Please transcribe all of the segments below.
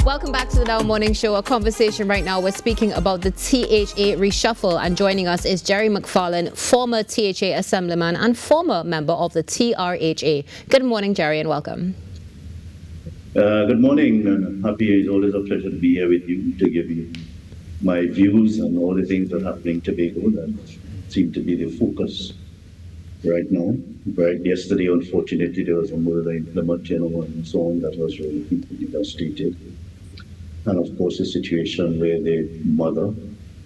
Welcome back to the Now Morning Show. A conversation right now. We're speaking about the THA Reshuffle, and joining us is Gerry Macfarlane, former THA Assemblyman and former member of the TRHA. Good morning, Gerry, and welcome. Good morning, and happy. It's always a pleasure to be here with you to give you my views on all the things that are happening in Tobago that seem to be the focus right now. Right, yesterday, unfortunately, there was a murder in Plymouth, and so on, that was really devastated. And of course, a situation where the mother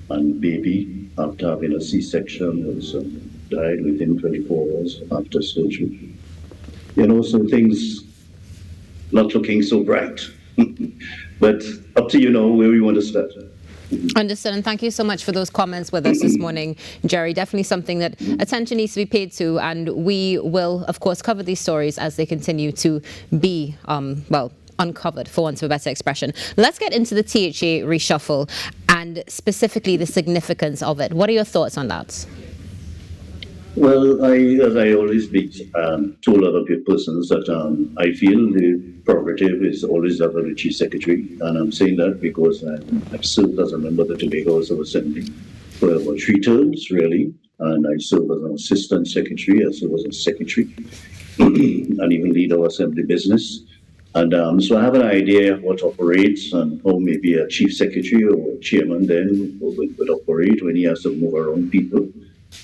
and baby, after having a C-section, was died within 24 hours after surgery. So things not looking so bright. But up to you now where we want to start. Understood, and thank you so much for those comments with us this morning, Gerry. Definitely something that attention needs to be paid to, and we will, of course, cover these stories as they continue to be, uncovered, for want of a better expression. Let's get into the THA reshuffle and specifically the significance of it. What are your thoughts on that? Well, as I always told other persons that I feel the prerogative is always that of the Chief Secretary, and I'm saying that because I've served as a member of the Tobago House of Assembly for about 3 terms, really, and I served as an Assistant Secretary, I served as a Secretary, and even lead our Assembly business. And so I have an idea of what operates and how maybe a Chief Secretary or Chairman then would operate when he has to move around people.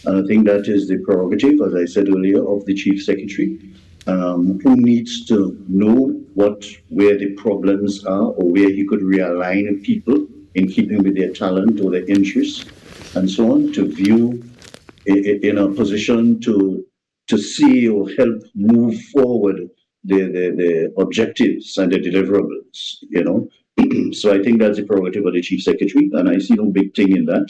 And I think that is the prerogative, as I said earlier, of the Chief Secretary, who needs to know where the problems are or where he could realign people in keeping with their talent or their interests and so on, to view in a position to see or help move forward the objectives and the deliverables, So I think that's the prerogative of the Chief Secretary, and I see no big thing in that.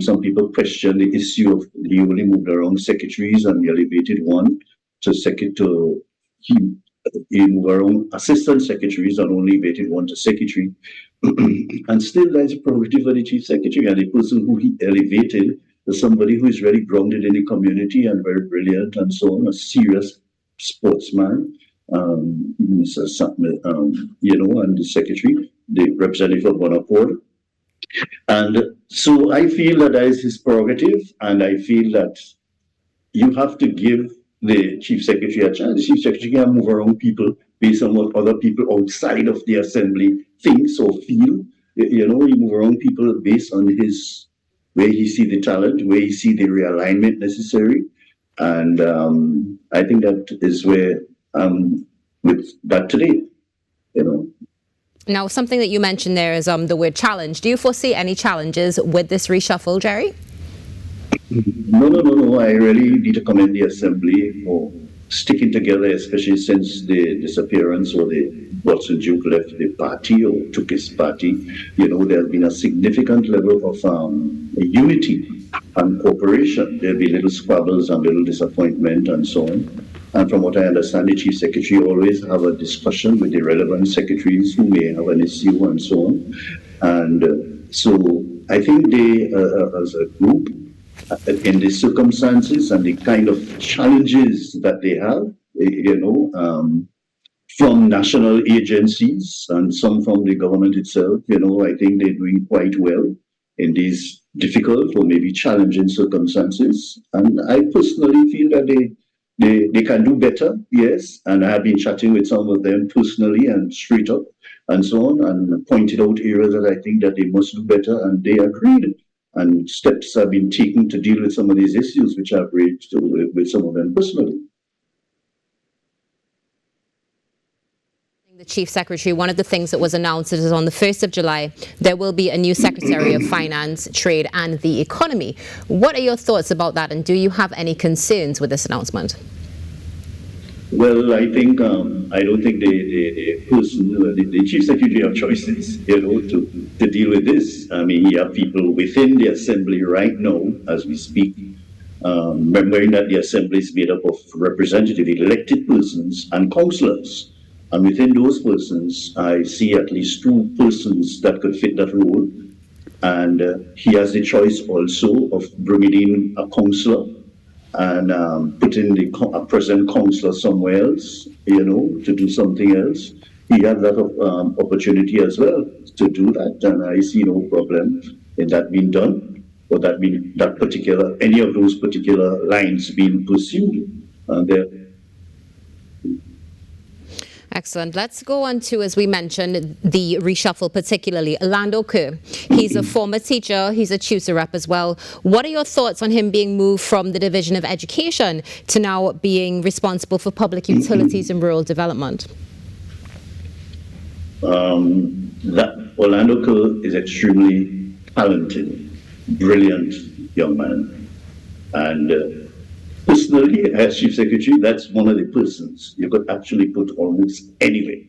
Some people question the issue of he only moved around secretaries and he elevated one to he moved around assistant secretaries and only elevated one to secretary. And still that's a prerogative of the Chief Secretary, and the person who he elevated is somebody who is really grounded in the community and very brilliant and so on, a serious sportsman. Mr. And the Secretary, the representative of Bonaparte. And so I feel that is his prerogative, and I feel that you have to give the Chief Secretary a chance. The Chief Secretary can move around people based on what other people outside of the Assembly think or feel. He move around people based on where he see the talent, where he see the realignment necessary. And I think that is where with that today, Now, something that you mentioned there is the word challenge. Do you foresee any challenges with this reshuffle, Gerry? No. I really need to commend the Assembly for sticking together, especially since the disappearance or the Watson Duke left the party or took his party. There has been a significant level of unity and cooperation. There have been little squabbles and little disappointment and so on. And from what I understand, the Chief Secretary always have a discussion with the relevant secretaries who may have an issue and so on. And so I think they, as a group, in the circumstances and the kind of challenges that they have, from national agencies and some from the government itself, I think they're doing quite well in these difficult or maybe challenging circumstances. And I personally feel that they can do better, yes, and I have been chatting with some of them personally and straight up and so on, and pointed out areas that I think that they must do better, and they agreed. And steps have been taken to deal with some of these issues, which I've raised with some of them personally. The Chief Secretary, one of the things that was announced is on the 1st of July, there will be a new Secretary of Finance, Trade and the Economy. What are your thoughts about that, and do you have any concerns with this announcement? Well, I think I don't think the person, the Chief Secretary have choices, to deal with this. I mean, you have people within the Assembly right now, as we speak, remembering that the Assembly is made up of representative elected persons and councillors. And within those persons, I see at least 2 persons that could fit that role. And he has the choice also of bringing in a councillor and putting a present councillor somewhere else, to do something else. he had that opportunity as well to do that, and I see no problem in that being done, or any of those particular lines being pursued. Excellent. Let's go on to, as we mentioned, the reshuffle, particularly Orlando Kerr. He's a former teacher. He's a tutor rep as well. What are your thoughts on him being moved from the Division of Education to now being responsible for public utilities and rural development? That Orlando Kerr is extremely talented, brilliant young man, and personally, as Chief Secretary, that's one of the persons you could actually put almost anywhere.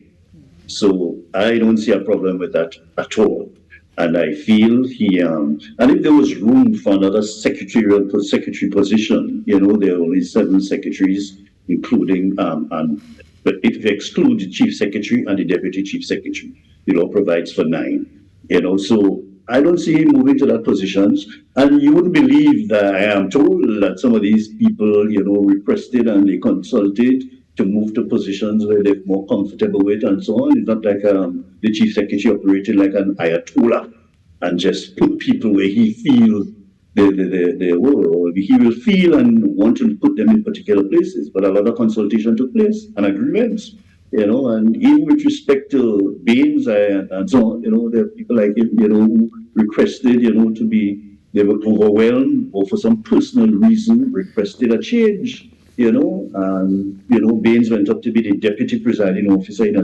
So I don't see a problem with that at all. And I feel and if there was room for another secretary position, there are only 7 secretaries, including, but if you exclude the Chief Secretary and the Deputy Chief Secretary, provides for 9, so I don't see him moving to that positions, and you wouldn't believe that I am told that some of these people, requested and they consulted to move to positions where they're more comfortable with and so on. It's not like the Chief Secretary operated like an Ayatollah and just put people where he feels they will. He will feel and want to put them in particular places, but a lot of consultation took place and agreements. And even with respect to Baines and so on, there are people like him, who requested, they were overwhelmed or for some personal reason requested a change, and, Baines went up to be the deputy presiding officer in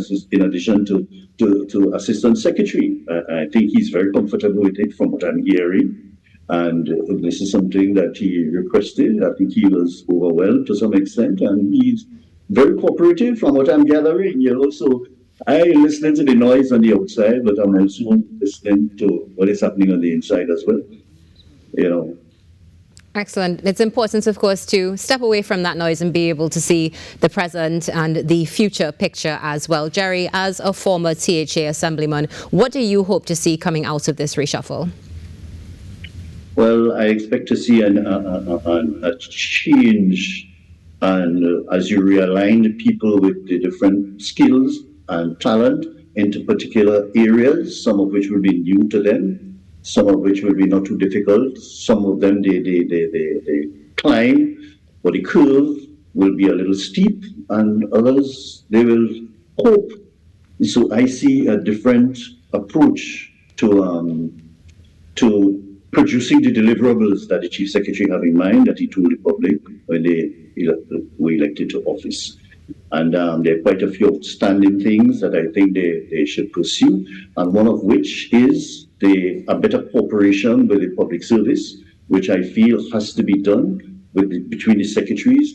addition to assistant secretary. I think he's very comfortable with it from what I'm hearing. And this is something that he requested. I think he was overwhelmed to some extent, and he's very cooperative from what I'm gathering, so I'm listening to the noise on the outside, but I'm also listening to what is happening on the inside as well, Excellent. It's important, of course, to step away from that noise and be able to see the present and the future picture as well. Gerry, as a former THA Assemblyman, what do you hope to see coming out of this reshuffle? Well, I expect to see a change. And as you realign people with the different skills and talent into particular areas, some of which will be new to them, some of which will be not too difficult, some of them they climb, or the curve will be a little steep, and others they will cope. So I see a different approach to producing the deliverables that the Chief Secretary have in mind that he told the public when they were elected to office. And there are quite a few outstanding things that I think they should pursue, and one of which is a better cooperation with the public service, which I feel has to be done between the secretaries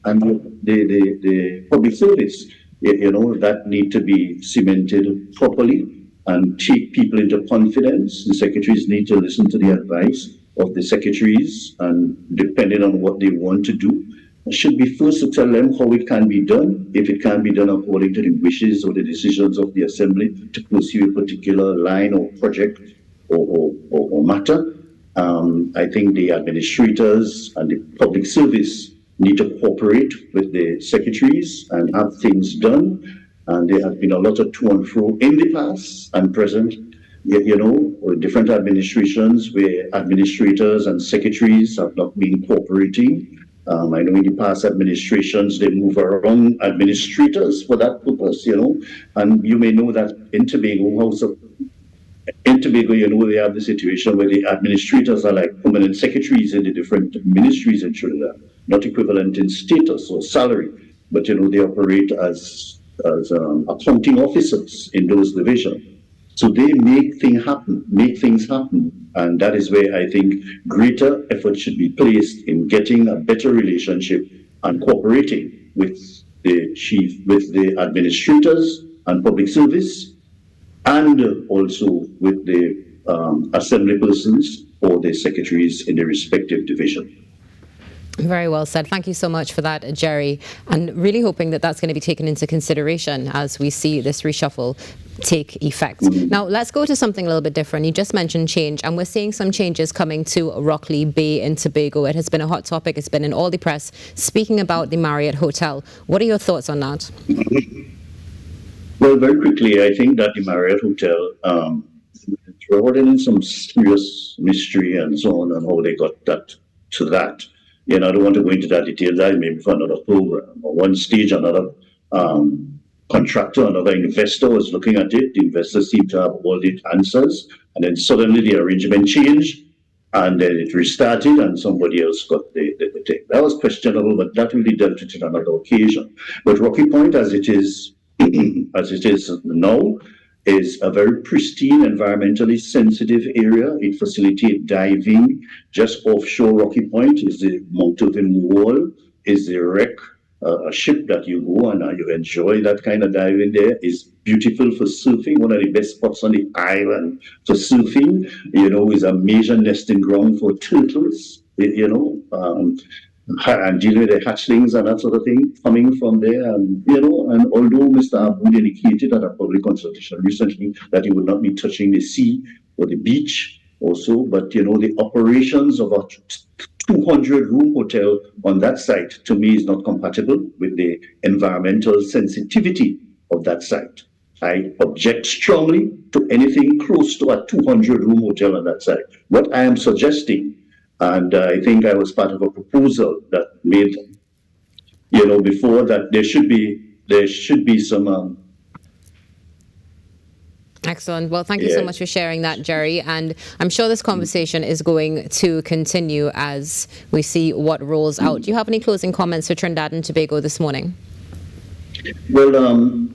and the public service. That need to be cemented properly and take people into confidence. The secretaries need to listen to the advice of the secretaries, and depending on what they want to do, should be first to tell them how it can be done, if it can be done according to the wishes or the decisions of the Assembly to pursue a particular line or project or matter. I think the administrators and the public service need to cooperate with the secretaries and have things done. And there has been a lot of to and fro in the past and present, with different administrations where administrators and secretaries have not been cooperating. I know in the past administrations, they move around administrators for that purpose, and you may know that in Tobago, they have the situation where the administrators are like permanent secretaries in the different ministries in Trinidad, not equivalent in status or salary, but, they operate as accounting officers in those divisions. So they make things happen. And that is where I think greater effort should be placed in getting a better relationship and cooperating with the administrators and public service, and also with the assembly persons or the secretaries in the respective division. Very well said. Thank you so much for that, Gerry. And really hoping that that's going to be taken into consideration as we see this reshuffle take effect. Now, let's go to something a little bit different. You just mentioned change, and we're seeing some changes coming to Rockley Bay in Tobago. It has been a hot topic. It's been in all the press, speaking about the Marriott Hotel. What are your thoughts on that? Well, very quickly, I think that the Marriott Hotel brought in some serious mystery and so on, and how they got that to that. You know, I don't want to go into that detail. That maybe for another program. At one stage, another contractor, another investor was looking at it. The investor seemed to have all the answers, and then suddenly the arrangement changed, and then it restarted, and somebody else got the thing. That was questionable, but that will be dealt with on another occasion. But Rocky Point, as it is now, is a very pristine, environmentally sensitive area. It facilitates diving. Just offshore Rocky Point is the mountain wall, is the wreck, a ship that you go and you enjoy that kind of diving there. Is beautiful for surfing, one of the best spots on the island for surfing. You know, is a major nesting ground for turtles, you know, and dealing with the hatchlings and that sort of thing coming from there. And, you know, and although Mr. Aboud indicated at a public consultation recently that he would not be touching the sea or the beach also, but, you know, the operations of a 200-room hotel on that site, to me, is not compatible with the environmental sensitivity of that site. I object strongly to anything close to a 200-room hotel on that site. What I am suggesting, and I think I was part of a proposal that made, you know, before, that there should be some. Excellent. Well, thank you so much for sharing that, Gerry. And I'm sure this conversation is going to continue as we see what rolls out. Do you have any closing comments for Trinidad and Tobago this morning? Well,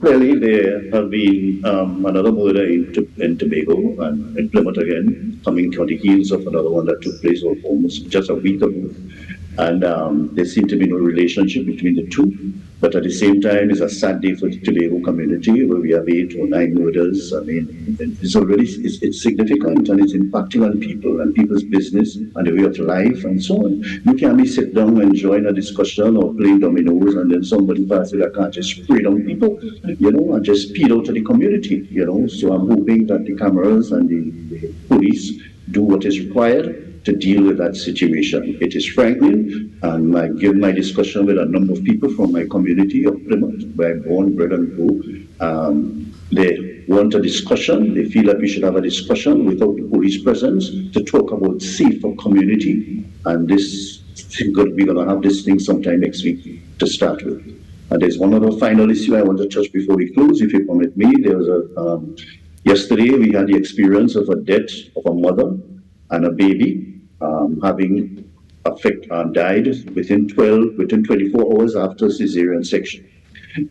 clearly there have been another murder in Tobago and in Plymouth again, coming on the heels of another one that took place almost just a week ago. And there seemed to be no relationship between the two. But at the same time, it's a sad day for the Tobago community, where we have 8 or 9 murders. I mean, it's significant, and it's impacting on people and people's business and the way of life and so on. You can't be sit down and join a discussion or play dominoes, and then somebody passes that can't just spray down people, you know, and just speed out to the community, you know. So I'm hoping that the cameras and the police do what is required to deal with that situation. It is frightening, and given my discussion with a number of people from my community of Plymouth, where I'm born, bred and grew, they want a discussion. They feel that we should have a discussion without the police presence to talk about safer community, and we're going to have this thing sometime next week to start with. And there's one other final issue I want to touch before we close, if you permit me. There was yesterday we had the experience of a death of a mother and a baby having died within 24 hours after cesarean section.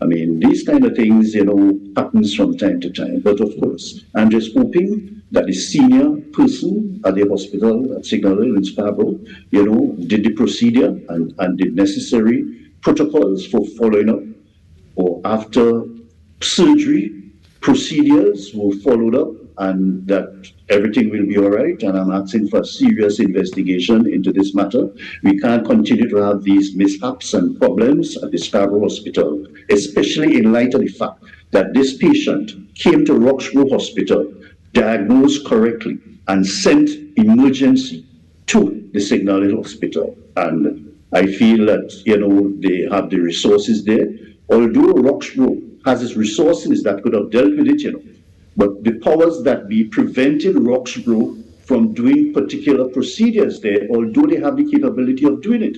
I mean, these kind of things, you know, happens from time to time. But of course, I'm just hoping that the senior person at the hospital at Signal Hill in Scarborough, you know, did the procedure and did necessary protocols for following up, or after surgery, procedures were followed up, and that everything will be all right. And I'm asking for a serious investigation into this matter. We can't continue to have these mishaps and problems at the Scarborough Hospital, especially in light of the fact that this patient came to Roxborough Hospital, diagnosed correctly, and sent emergency to the Signal Hill Hospital. And I feel that, you know, they have the resources there. Although Roxborough has its resources that could have dealt with it, you know, but the powers that be prevented Roxborough from doing particular procedures there, although they have the capability of doing it.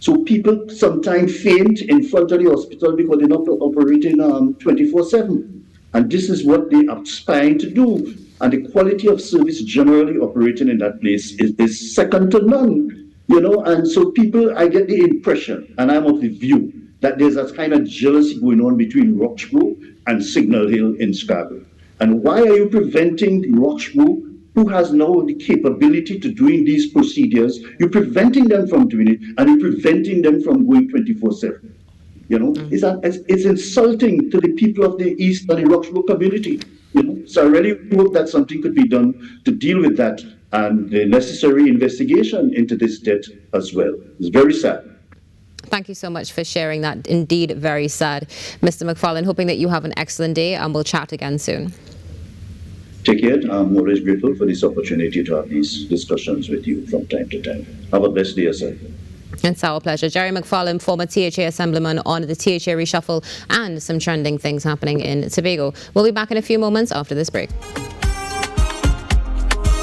So people sometimes faint in front of the hospital because they're not operating 24/7. And this is what they are aspiring to do. And the quality of service generally operating in that place is second to none. You know, and so people, I get the impression, and I'm of the view, that there's a kind of jealousy going on between Roxborough and Signal Hill in Scarborough. And why are you preventing Roxborough, who has now the capability to doing these procedures, you're preventing them from doing it, and you're preventing them from going 24/7? You know, it's insulting to the people of the East and the Roxborough community. You know, so I really hope that something could be done to deal with that, and the necessary investigation into this death as well. It's very sad. Thank you so much for sharing that. Indeed, very sad. Mr. Macfarlane, hoping that you have an excellent day, and we'll chat again soon. Take care. I'm always grateful for this opportunity to have these discussions with you from time to time. Have a blessed day, sir. It's our pleasure. Gerry Macfarlane, former THA Assemblyman, on the THA Reshuffle and some trending things happening in Tobago. We'll be back in a few moments after this break.